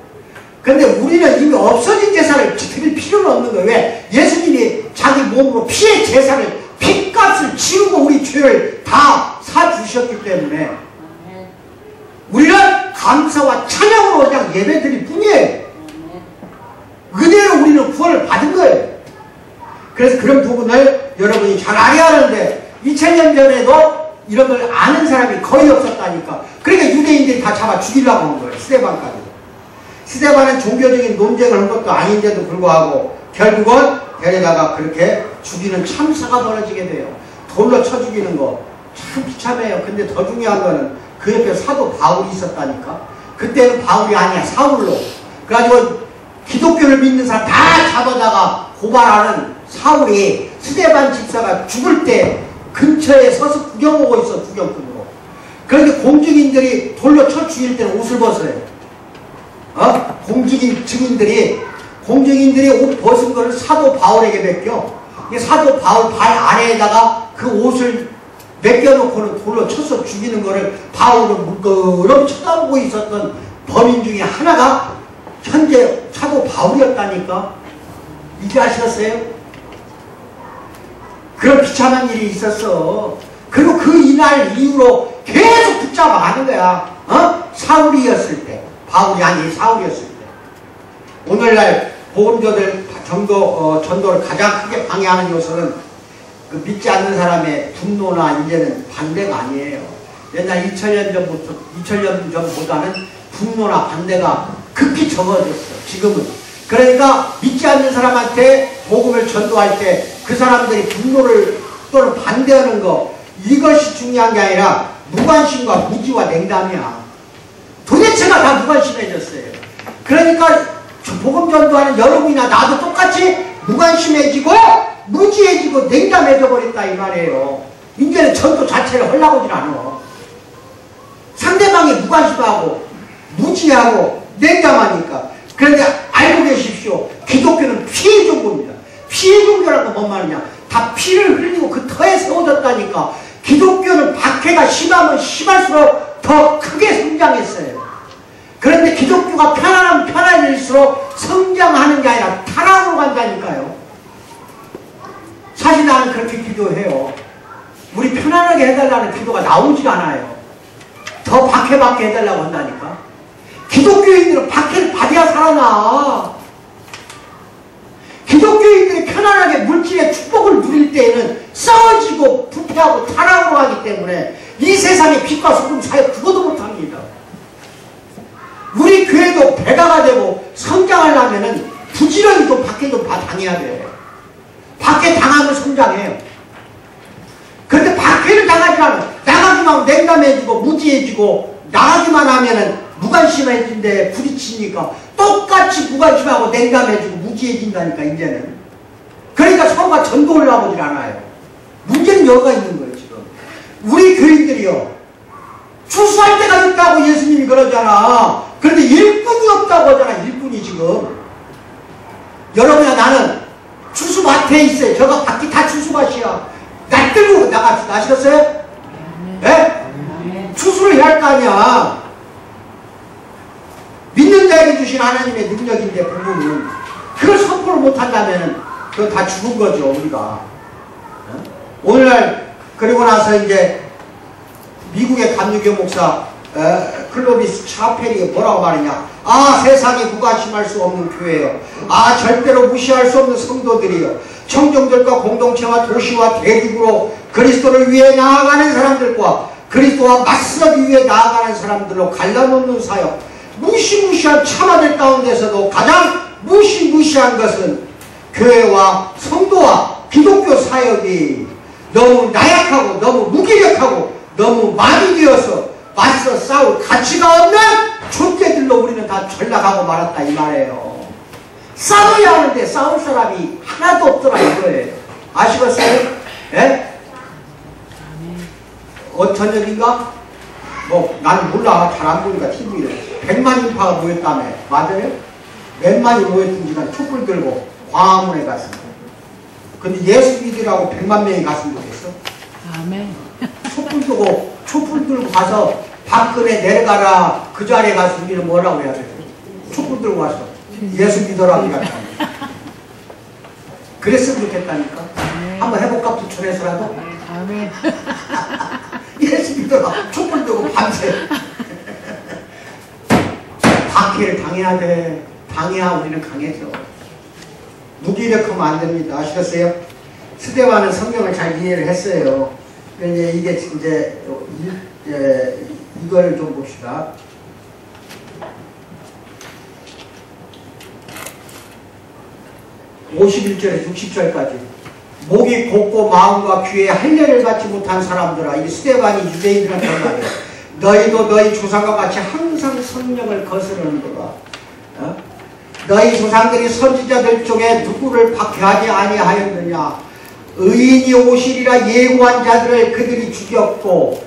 [SPEAKER 1] 근데 우리는 이미 없어진 제사를 드릴 필요는 없는 거예요. 왜? 예수님이 자기 몸으로 피의 제사를 피값을 치르고 우리 죄를 다 사주셨기 때문에 우리는 감사와 찬양으로 그냥 예배드릴 뿐이에요. 그대로 우리는 구원을 받은 거예요. 그래서 그런 부분을 여러분이 잘 알아야 하는데 2000년 전에도 이런 걸 아는 사람이 거의 없었다니까. 그러니까 유대인들이 다 잡아 죽이려고 한 거예요. 스데반까지. 스데반은 종교적인 논쟁을 한 것도 아닌데도 불구하고 결국은 데려다가 그렇게 죽이는 참사가 벌어지게 돼요. 돌로 쳐 죽이는 거 참 비참해요. 근데 더 중요한 거는 그 옆에 사도 바울이 있었다니까. 그때는 바울이 아니야. 사울로. 그래가지고 기독교를 믿는 사람 다 잡아다가 고발하는 사울이 스데반 집사가 죽을 때 근처에 서서 구경하고 있어, 구경꾼으로. 그런데 공증인들이 돌로 쳐 죽일 때는 옷을 벗어요. 증인들이 옷 벗은 거를 사도 바울에게 맡겨. 사도 바울 발 아래에다가 그 옷을 맡겨놓고는 돌로 쳐서 죽이는 거를 바울은 물끄럼 쳐다보고 있었던 범인 중에 하나가 현재 사도 바울이었다니까. 이제 아셨어요? 그런 비참한 일이 있었어. 그리고 그 이날 이후로 계속 붙잡아 가는 거야. 사울이었을 때. 바울이 아니 사울이었을 때. 오늘날 복음조들 전도를 가장 크게 방해하는 요소는 그 믿지 않는 사람의 분노나 이제는 반대가 아니에요. 옛날 2000년 전보다는 분노나 반대가 극히 적어졌어. 지금은. 그러니까 믿지 않는 사람한테 복음을 전도할 때 그 사람들이 분노를 또는 반대하는 거, 이것이 중요한 게 아니라 무관심과 무지와 냉담이야. 도대체가 다 무관심해졌어요. 그러니까 복음 전도하는 여러분이나 나도 똑같이 무관심해지고 무지해지고 냉담해져 버렸다 이 말이에요. 이제는 전도 자체를 하려고 하질 않아. 상대방이 무관심하고 무지하고 냉담하니까. 그런데 알고 계십시오. 기독교는 피해 종교입니다. 피해 종교라는 건 뭔 말이냐. 다 피를 흘리고 그 터에 세워졌다니까. 기독교는 박해가 심하면 심할수록 더 크게 성장했어요. 그런데 기독교가 편안하면 편안할수록 성장하는 게 아니라 타락으로 간다니까요. 사실 나는 그렇게 기도해요. 우리 편안하게 해달라는 기도가 나오질 않아요. 더 박해받게 해달라고 한다니까. 기독교인들은 박해를 받아야 살아나. 기독교인들이 편안하게 물질의 축복을 누릴 때에는 싸워지고 부패하고 타락으로 하기 때문에 이 세상에 빛과 소금 사이에 죽어도 못합니다. 우리 교회도 배가가 되고 성장하려면 부지런히 좀 박해 좀 당해야 돼. 박해 당하면 성장해요. 그런데 박해를 당하지 않아. 나가기만 하면 냉담해지고 무지해지고 나가기만 하면은 무관심해진데 부딪히니까 똑같이 무관심하고 냉담해지고 무지해진다니까 이제는. 그러니까 서로가 전도를 나오질 않아요. 문제는 여기가 있는 거예요 지금. 우리 교인들이요 추수할 때가 있다고 예수님이 그러잖아. 그런데 일꾼이 없다고 하잖아. 일꾼이 지금. 여러분이나 나는 추수밭에 있어요. 저거 밖이 다 추수밭이야. 날 들고 나갑시다. 아시겠어요? 네? 추수를 해야 할 거 아니야. 믿는 자에게 주신 하나님의 능력인데 부분은 그걸 선포를 못한다면 그건 다 죽은 거죠 우리가. 오늘날 그리고 나서 이제 미국의 감리교 목사 클로비스 차펠이 뭐라고 말하냐. 세상이 무관심할 수 없는 교회요. 절대로 무시할 수 없는 성도들이요. 청정들과 공동체와 도시와 대륙으로 그리스도를 위해 나아가는 사람들과 그리스도와 맞서기 위해 나아가는 사람들로 갈라놓는 사역. 무시무시한 참아들 가운데서도 가장 무시무시한 것은 교회와 성도와 기독교 사역이 너무 나약하고 너무 무기력하고 너무 많이 되어서 맞서 싸울 가치가 없는 족대들로 우리는 다 전락하고 말았다 이 말이에요. 싸워야 하는데 싸울 사람이 하나도 없더라 이거예요. 아시겠어요? 예? 저녁인가? 나는 몰라. 잘 안 보니까 TV를. 100만 인파가 모였다며. 맞아요? 몇만이 모였든지 난 촛불 들고 광화문에 갔습니다. 근데 예수 믿으라고 100만 명이 갔으면 좋겠어?
[SPEAKER 4] 아멘.
[SPEAKER 1] 촛불 들고 가서 박근혜 내려가라. 그 자리에 가서 우리는 뭐라고 해야 돼? 촛불 들고 가서 예수 믿어라. 그랬으면 좋겠다니까. 한번 해볼까? 부천에서라도?
[SPEAKER 4] 아멘.
[SPEAKER 1] 예수 믿어라. 촛불 들고 밤새. 박해를 당해야 돼. 당해야 우리는 강해져. 무기력하면 안 됩니다. 아시겠어요? 스데반은 성경을 잘 이해를 했어요. 이제 이게 이제 이걸 좀 봅시다. (51절에서) (60절까지) 목이 곧고 마음과 귀에 할례를 받지 못한 사람들아. 이 스데반이 유대인들한테 한 말이에요. 너희도 너희 조상과 같이 항상 성령을 거스르는도다. 너희 조상들이 선지자들 중에 누구를 박해하지 아니하였느냐. 의인이 오시리라 예고한 자들을 그들이 죽였고,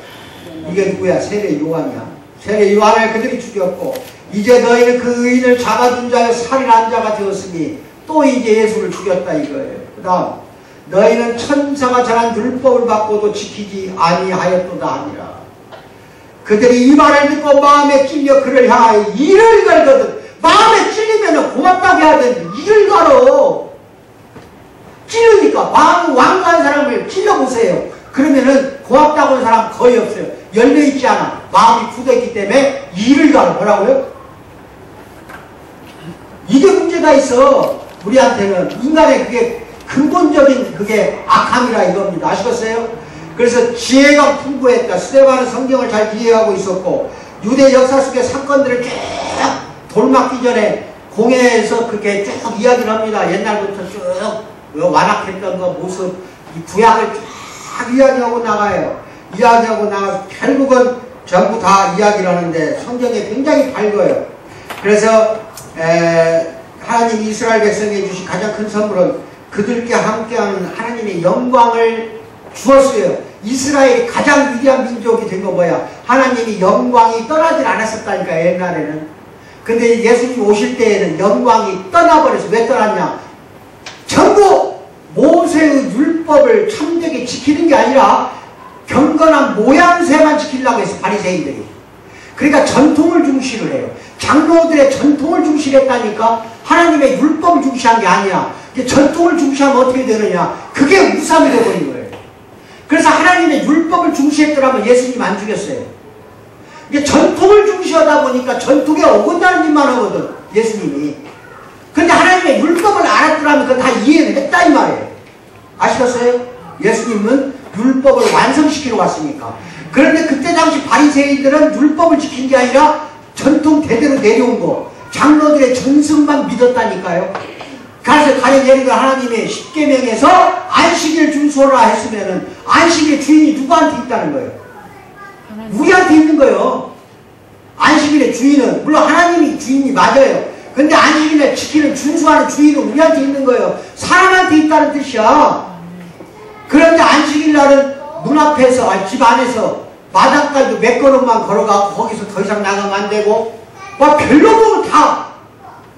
[SPEAKER 1] 이게 누구야? 세례 요한이야. 세례 요한을 그들이 죽였고, 이제 너희는 그 의인을 잡아준 자여 살인한 자가 되었으니 또 이제 예수를 죽였다 이거예요. 그 다음, 너희는 천사가 전한 율법을 받고도 지키지 아니하였도다 하니라. 그들이 이 말을 듣고 마음에 찔려 그를 향하여 이를 갈거든. 마음에 찔리면 고맙다고 해야 되는데 이를 갈어. 찔르니까 마음 완고한 사람을 찔러보세요. 그러면은 고맙다고 하는 사람 거의 없어요. 열려있지 않아. 마음이 굳어있기 때문에 이를 갈어. 뭐라고요? 이게 문제가 있어. 우리한테는 인간의 그게 근본적인 그게 악함이라 이겁니다. 아시겠어요? 그래서 지혜가 풍부했다. 스데반은 성경을 잘 이해하고 있었고, 유대 역사 속의 사건들을 쭉 돌맞기 전에 공회에서 그렇게 쭉 이야기를 합니다. 옛날부터 쭉 완악했던 그 모습, 이 구약을 쫙 이야기하고 나가요. 이야기하고 나가서 결국은 전부 다 이야기를 하는데 성경이 굉장히 밝아요. 그래서 하나님 이스라엘 백성에게 주신 가장 큰 선물은 그들께 함께하는 하나님의 영광을 주었어요. 이스라엘이 가장 위대한 민족이 된 거 뭐야? 하나님이 영광이 떠나질 않았었다니까 옛날에는. 근데 예수님 오실 때에는 영광이 떠나버렸어. 왜 떠났냐? 전부 모세의 율법을 참되게 지키는 게 아니라 경건한 모양새만 지키려고 했어. 바리새인들이. 그러니까 전통을 중시를 해요. 장로들의 전통을 중시했다니까 하나님의 율법을 중시한 게 아니야. 전통을 중시하면 어떻게 되느냐? 그게 우상이 되어버린 거예요. 그래서 하나님의 율법을 중시했더라면 예수님 안 죽였어요. 이게 전통을 중시하다 보니까 전통에 어긋나는 일만 하거든, 예수님이. 근데 하나님의 율법을 알았더라면 그건 다 이해를 했다 이 말이에요. 아시겠어요? 예수님은 율법을 완성시키러 왔으니까. 그런데 그때 당시 바리새인들은 율법을 지킨 게 아니라 전통 대대로 내려온 거, 장로들의 전승만 믿었다니까요. 그래서 가령 예를 들어 하나님의 십계명에서 안식일 준수하라 했으면은 안식일의 주인이 누구한테 있다는 거예요? 우리한테 있는 거예요. 안식일의 주인은 물론 하나님이 주인이 맞아요. 근데 안식일을 지키는 준수하는 주인은 우리한테 있는 거예요. 사람한테 있다는 뜻이야. 그런데 안식일 날은 문 앞에서 집 안에서 마당까지도 몇 걸음만 걸어가고 거기서 더 이상 나가면 안 되고 막 별로목을 다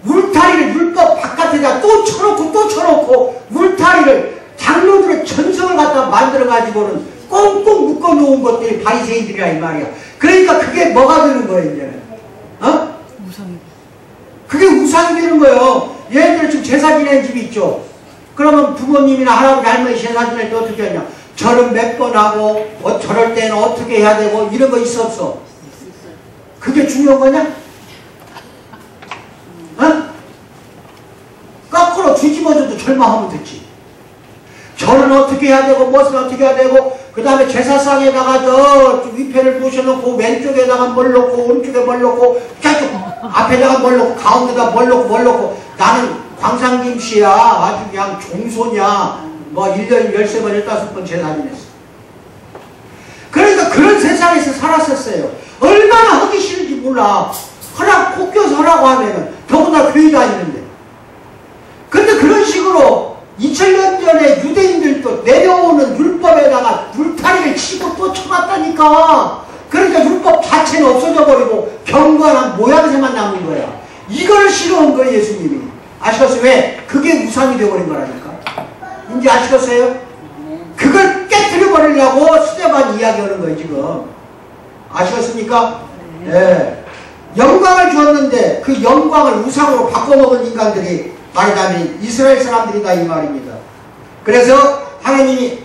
[SPEAKER 1] 울타리를 율법 바깥에다 또 쳐놓고 울타리를 장로들의 전성을 갖다 만들어가지고는 꽁꽁 묶어놓은 것들이 바리새인들이라 이 말이야. 그러니까 그게 뭐가 되는 거예요 이제는? 어?
[SPEAKER 4] 우상이.
[SPEAKER 1] 그게 우상이 되는 거예요. 예를 들어 지금 제사 지내는 집이 있죠. 그러면 부모님이나 할아버지 할머니 제사 지낼 때 어떻게 하냐? 절은 몇 번 하고 저럴 때는 어떻게 해야 되고 이런 거 있어 없어? 그게 중요한 거냐? 어? 거꾸로 뒤집어져도 절망하면 됐지. 절은 어떻게 해야 되고 무엇을 어떻게 해야 되고 그 다음에 제사상에다가 저 위패를 부셔놓고 왼쪽에다가 뭘 넣고 오른쪽에 뭘 넣고 저쪽 앞에다가 뭘 넣고 가운데다 뭘 넣고 나는 광상김씨야 아주 그냥 종소냐 뭐 1년에 13번 15번 제사 지냈어. 그러니까 그런 세상에서 살았었어요. 얼마나 하기 싫은지 몰라. 꼭 껴서 하라고 하면은 더구나 교회 다니는데. 근데 그런 식으로 2000년 전에 유대인들도 내려오는 율법에다가 울타리를 치고 또 쳐놨다니까. 그러니까 율법 자체는 없어져 버리고 경건한 모양새만 남은 거야. 이걸 싫어한 거예요 예수님이. 아시겠어요? 왜? 그게 우상이 되어버린 거라니까. 이제 아시겠어요? 그걸 깨뜨려 버리려고 스데반이 이야기하는 거예요 지금. 아시겠습니까? 네. 영광을 주었는데 그 영광을 우상으로 바꿔먹은 인간들이 말하자면 이스라엘 사람들이다 이 말입니다. 그래서 하나님이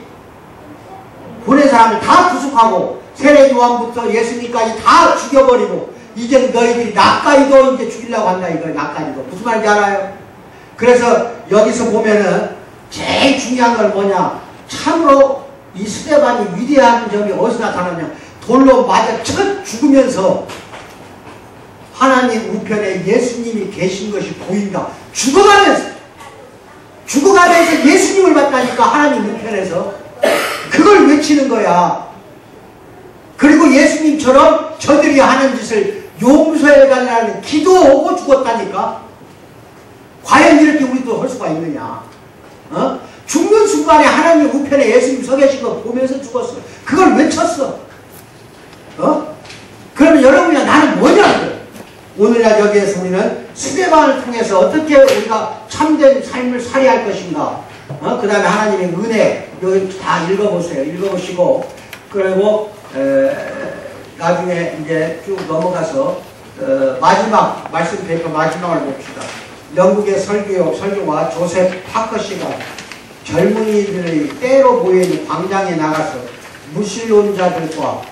[SPEAKER 1] 보낸 사람을 다 구속하고 세례 요한부터 예수님까지 다 죽여버리고 이제 너희들이 나까지도 이제 죽이려고 한다 이거예요. 나까지도. 무슨 말인지 알아요? 그래서 여기서 보면은 제일 중요한 건 뭐냐? 참으로 이 스데반이 위대한 점이 어디서 나타나냐? 돌로 맞아 첫 죽으면서 하나님 우편에 예수님이 계신 것이 보인다. 죽어가면서 예수님을 봤다니까 하나님 우편에서 그걸 외치는 거야. 그리고 예수님처럼 저들이 하는 짓을 용서해달라는 기도하고 죽었다니까. 과연 이렇게 우리도 할 수가 있느냐? 어? 죽는 순간에 하나님 우편에 예수님 서 계신 거 보면서 죽었어. 그걸 외쳤어. 그러면 여러분이나 나는 뭐냐고요. 오늘날 여기에서 우리는 스데반을 통해서 어떻게 우리가 참된 삶을 살아야 할 것인가. 그 다음에 하나님의 은혜, 여기 다 읽어보세요. 읽어보시고, 그리고 나중에 이제 쭉 넘어가서 마지막 말씀 대표 마지막을 봅시다. 영국의 설교가 조셉 파커 씨가 젊은이들의 때로 보이는 광장에 나가서 무신론자들과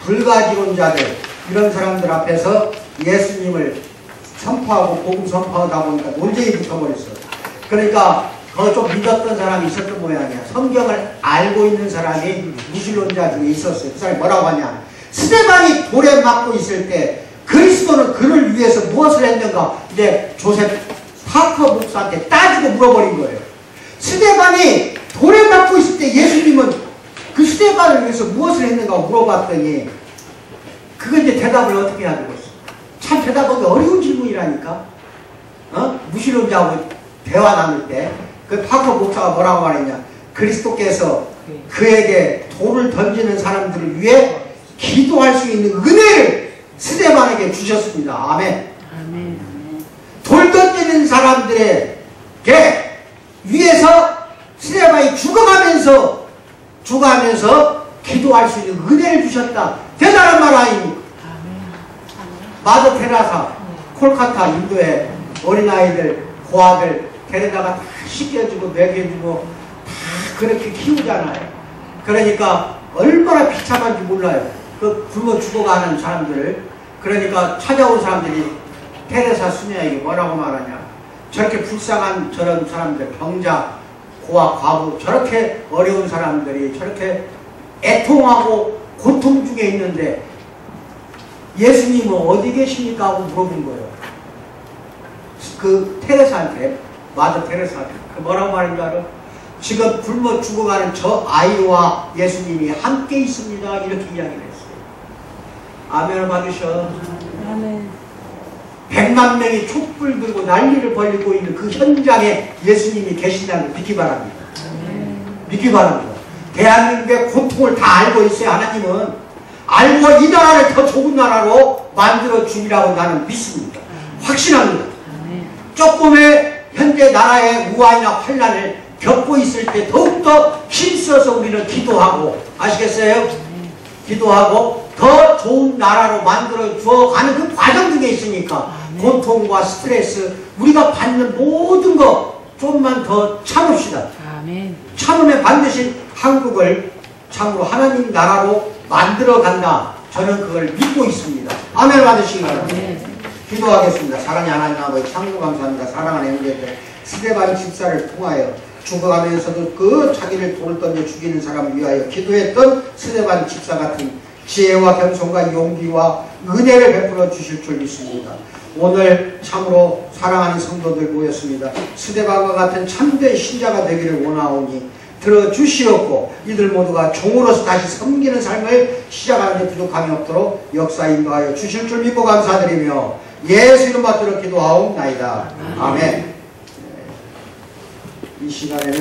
[SPEAKER 1] 불가지론자들 이런 사람들 앞에서 예수님을 선포하고 복음 선포하다 보니까 논쟁이 붙어버렸어. 그러니까 그거 좀 믿었던 사람이 있었던 모양이야. 성경을 알고 있는 사람이 무신론자 중에 있었어요. 그 사람이 뭐라고 하냐. 스데반이 돌에 맞고 있을 때 그리스도는 그를 위해서 무엇을 했는가. 이제 조셉 파커 목사한테 따지고 물어버린 거예요. 스데반이 돌에 맞고 있을 때 예수님은 그 스데반을 위해서 무엇을 했는가 물어봤더니 그거 이제 대답을 어떻게 해야 되겠어. 참 대답하기 어려운 질문이라니까. 무신론자하고 대화 나눌 때 그 파커 목사가 뭐라고 말했냐. 그리스도께서 그에게 돌을 던지는 사람들을 위해 기도할 수 있는 은혜를 스데반에게 주셨습니다. 아멘.
[SPEAKER 4] 아멘.
[SPEAKER 1] 돌 던지는 사람들에게 위해서 스데반이 죽어가면서 기도할 수 있는 은혜를 주셨다. 대단한 말 아닙니까? 마더 테라사, 콜카타 인도의 어린아이들, 고아들 데려다가 다 씻겨주고 먹여주고 다 그렇게 키우잖아요. 그러니까 얼마나 비참한지 몰라요. 그 굶어 죽어가는 사람들을. 그러니까 찾아온 사람들이 테레사 수녀에게 뭐라고 말하냐. 저렇게 불쌍한 저런 사람들, 병자, 고아, 과부, 저렇게 어려운 사람들이 저렇게 애통하고 고통 중에 있는데 예수님은 어디 계십니까? 하고 물어본 거예요. 그 테레사한테, 마더 테레사한테. 뭐라고 말인 줄 알아? 지금 굶어 죽어가는 저 아이와 예수님이 함께 있습니다. 이렇게 이야기를 했어요. 아멘을 받으셔.
[SPEAKER 4] 아멘.
[SPEAKER 1] 100만 명이 촛불 들고 난리를 벌이고 있는 그 현장에 예수님이 계신다는 걸 믿기 바랍니다. 믿기 바랍니다. 대한민국의 고통을 다 알고 있어요. 하나님은 알고 이 나라를 더 좋은 나라로 만들어 주리라고 나는 믿습니다. 확신합니다. 조금의 현재 나라의 우환이나 환난을 겪고 있을 때 더욱더 힘써서 우리는 기도하고, 아시겠어요? 기도하고 더 좋은 나라로 만들어 주어가는 그 과정 중에 있으니까 고통과 스트레스, 우리가 받는 모든 거 좀만 더 참읍시다.
[SPEAKER 4] 아멘.
[SPEAKER 1] 참으면 반드시 한국을 참으로 하나님 나라로 만들어 간다. 저는 그걸 믿고 있습니다. 아멘 받으시기 바랍니다. 기도하겠습니다. 사랑의 하나님 아버지 참으로 감사합니다. 사랑하는 형제들, 스데반 집사를 통하여 죽어가면서도 그 자기를 돌을 던져 죽이는 사람을 위하여 기도했던 스데반 집사 같은 지혜와 겸손과 용기와 은혜를 베풀어 주실 줄 믿습니다. 오늘 참으로 사랑하는 성도들 모였습니다. 스데반과 같은 참된 신자가 되기를 원하오니 들어주시옵고 이들 모두가 종으로서 다시 섬기는 삶을 시작하는 데 부족함이 없도록 역사 인도하여 주실 줄 믿고 감사드리며 예수 이름 받들어 기도하옵나이다. 아멘. 이 시간에는